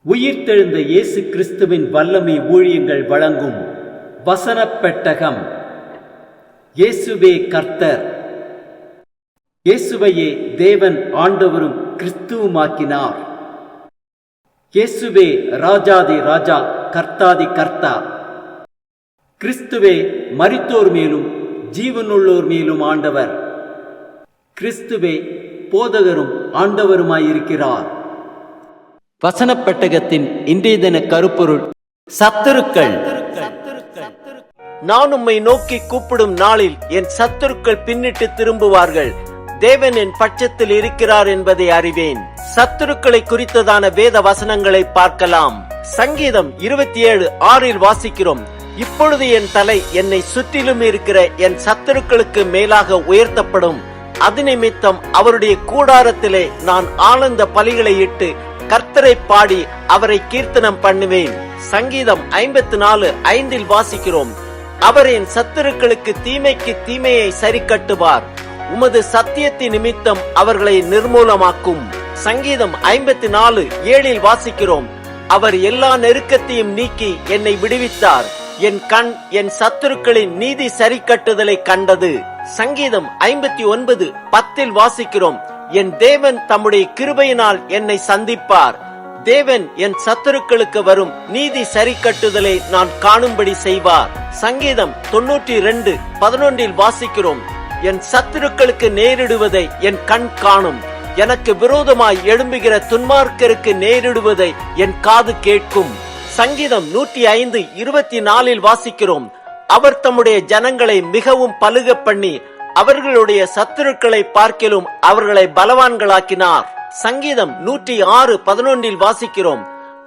உயிர்த்தெழுந்த இயேசு கிறிஸ்துவின் வல்லமை ஊழியங்கள் வழங்கும் வசனப் பெட்டகம். இயேசுவே கர்த்தர். இயேசுவையே தேவன் ஆண்டவரும் கிறிஸ்துவுமாக்கினார். இயேசுவே ராஜாதி ராஜா, கர்த்தாதி கர்த்தா. கிறிஸ்துவே மரித்தோர் மேலும் ஜீவனுள்ளோர் மேலும் ஆண்டவர். கிறிஸ்துவே போதகரும் ஆண்டவருமாயிருக்கிறார். வசனப் பெட்டகத்தின் இன்றைய தின கருப்பொருள்: சத்துருக்கள். நான் உம்மை நோக்கி கூப்பிடும் நாளில் என் சத்துருக்கள் பின்னிட்டு திரும்புவார்கள். தேவன் என் பட்சத்தில் இருக்கிறார் என்பதை அறிவேன். சத்துருக்களை குறித்ததான வேத வசனங்களை பார்க்கலாம். சங்கீதம் 27:6 வாசிக்கிறோம்: இப்பொழுது என் தலை என்னை சுற்றிலும் இருக்கிற என் சத்துருக்களுக்கு மேலாக உயர்த்தப்படும். அது நிமித்தம் அவருடைய கூடாரத்திலே நான் ஆனந்த பலிகளை இட்டு கர்த்தரை பாடி அவரை கீர்த்தனம் பண்ணுவேன். சங்கீதம் 54:5 வாசிக்கிறோம்: அவர் என் சத்துருக்களுக்கு தீமைக்கு தீமையை சரி கட்டுவார். உமது சத்தியத்தின் நிமித்தம் அவர்களை நிர்மூலமாக்கும். சங்கீதம் 54:7 வாசிக்கிறோம்: அவர் எல்லா நெருக்கத்தையும் நீக்கி என்னை விடுவித்தார். என் கண் என் சத்துருக்களின் நீதி சரி கட்டுதலை கண்டது. சங்கீதம் 59:10 வாசிக்கிறோம்: என் தேவன் தம்முடைய கிருபையினால் என்னை சந்திப்பார். தேவன் என் சத்துருக்களுக்கு வரும் நீதி சரி கட்டுதலை நான் காணும்படி செய்வார். சங்கீதம் 92:11 வாசிக்கிறோம்: என் சத்துருக்களுக்கு நேரிடுவதை என் கண் காணும். எனக்கு விரோதமாய் எழும்புகிற துன்மார்க்கருக்கு நேரிடுவதை என் காது கேட்கும். சங்கீதம் 105:24 வாசிக்கிறோம்: அவர் தம்முடைய ஜனங்களை மிகவும் பலுக பண்ணி அவர்களுடைய சத்துருக்களை பார்க்கிலும் அவர்களை பலவான்களாக்கினார். சங்கீதம் 106:11 வாசிக்கிறோம்: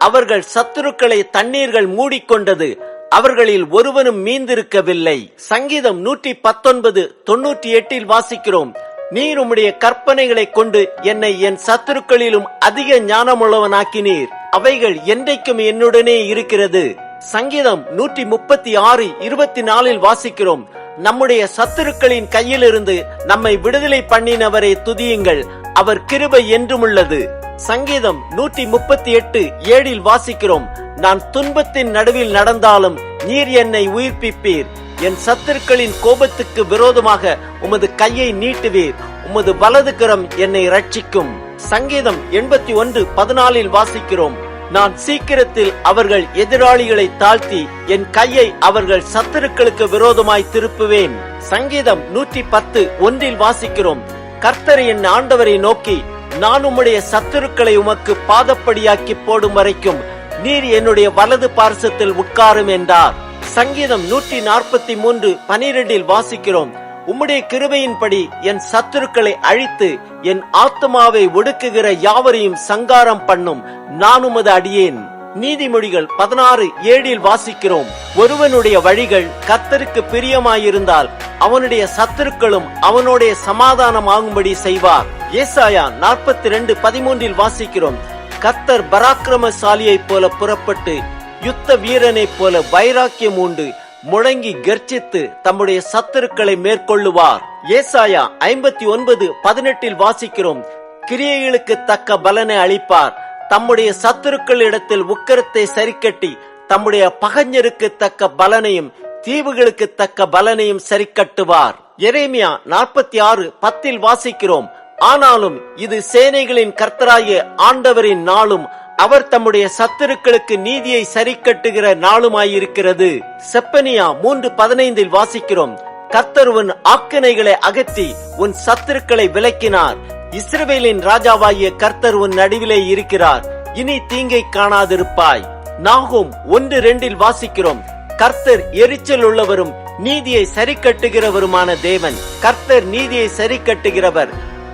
அவர்கள் சத்துருக்களை தண்ணீர்கள் மூடிக்கொண்டது, அவர்களில் ஒருவனும் மீந்திருக்கவில்லை. சங்கீதம் 119:98 வாசிக்கிறோம்: நீர் உம்முடைய கற்பனைகளை கொண்டு என்னை என் சத்துருக்களிலும் அதிக ஞானமுள்ளவனாக்கினீர். அவைகள் என்றைக்கும் என்னுடனே இருக்கிறது. சங்கீதம் 136:24 வாசிக்கிறோம்: நம்முடைய சத்துருக்களின் கையிலிருந்து நம்மை விடுதலை பண்ணினவரை துதியுங்கள், அவர் கிருபை என்றும் உள்ளது. சங்கீதம் 138:7 வாசிக்கிறோம்: நான் துன்பத்தின் நடுவில் நடந்தாலும் நீர் என்னை உயிர்ப்பிப்பீர். என் சத்துருக்களின் கோபத்துக்கு விரோதமாக உமது கையை நீட்டுவீர். உமது வலது கரம் என்னை ரட்சிக்கும். சங்கீதம் 81:14 வாசிக்கிறோம்: நான் சீக்கிரத்தில் அவர்கள் எதிராளிகளை தாழ்த்தி என் கையை அவர்கள் சத்துருக்களுக்கு விரோதமாய் திருப்புவேன். சங்கீதம் 110:1 வாசிக்கிறோம்: கர்த்தர் என் ஆண்டவரை நோக்கி, நான் உம்முடைய சத்துருக்களை உமக்கு பாதப்படியாக்கி போடும் வரைக்கும் நீர் என்னுடைய வலது பார்சத்தில் உட்காரும் என்றார். சங்கீதம் 143:12 வாசிக்கிறோம்: உம்முடைய கிருபையின்படி என் சத்துருக்களை அழித்து என் ஆத்மாவை ஒடுக்குகிற யாவரையும் சங்காரம் பண்ணும். நான் உமது அடியேன். நீதிமொழிகள் 16:7 வாசிக்கிறோம்: ஒருவனுடைய வழிகள் கர்த்தருக்கு பிரியமாயிருந்தால் அவனுடைய சத்துருக்களும் அவனுடைய சமாதானம் ஆகும்படி செய்வார். ஏசாயா 42:13 வாசிக்கிறோம்: கர்த்தர் பராக்கிரமசாலியை போல புறப்பட்டு யுத்த வீரனை போல வைராக்கியம் உண்டு முழங்கி கர்ஜித்து தம்முடைய சத்துருக்களை மேற்கொள்ளுவார். ஏசாயா 59:18 வாசிக்கிறோம்: கிரியைகளுக்கு தக்க பலனை அளிப்பார். தம்முடைய சத்துருக்களிடத்தில் உக்கிரத்தை சரிக்கட்டி தம்முடைய பகைஞருக்கு தக்க பலனையும் தீவுகளுக்கு தக்க பலனையும் சரிக்கட்டுவார். எரேமியா 46:10 வாசிக்கிறோம்: ஆனாலும் இது சேனைகளின் கர்த்தராகிய ஆண்டவரின் நாளும் அவர் தம்முடைய சத்துருக்களுக்கு நீதியை சரி கட்டுகிற நாளுமாயிருக்கிறது. செப்பனியா 3:15 வாசிக்கிறோம்: கர்த்தர் உன் ஆக்கினைகளை அகற்றி உன் சத்துருக்களை விலக்கினார். இஸ்ரவேலின் ராஜாவாகிய கர்த்தர் உன் நடுவிலே இருக்கிறார். இனி தீங்கை காணாதிருப்பாய். நாகூம் 1:2 வாசிக்கிறோம்: கர்த்தர் எரிச்சல் உள்ளவரும் நீதியை சரி கட்டுகிறவருமான தேவன். கர்த்தர் நீதியை சரி கட்டுகிறவர்,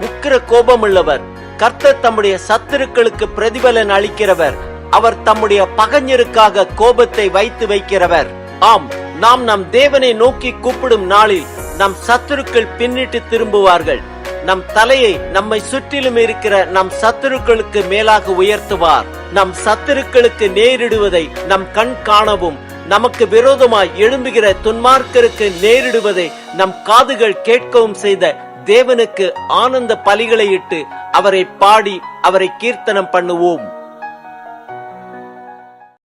உக்கிர கோபமுள்ளவர். கர்த்தர் தம்முடைய சத்துருக்களுக்கு பிரதிபலன் அளிக்கிறவர். அவர் தம்முடைய பகைஞருக்காக கோபத்தை வைத்து வைக்கிறவர். ஆம், நாம் நம் தேவனை நோக்கி கூப்பிடும் நாளில் நம் சத்துருக்கள் பின்னிட்டு திரும்புவார்கள். நம் தலையை நம்மை சுற்றிலும் இருக்கிற நம் சத்துருக்களுக்கு மேலாக உயர்த்துவார். நம் சத்துருக்களுக்கு நேரிடுவதை நம் கண் காணவும், நமக்கு விரோதமாய் எழும்புகிற துன்மார்க்கருக்கு நேரிடுவதை நம் காதுகள் கேட்கவும் செய்த தேவனுக்கு ஆனந்த பலிகளை இட்டு அவரை பாடி அவரை கீர்த்தனம் பண்ணுவோம்.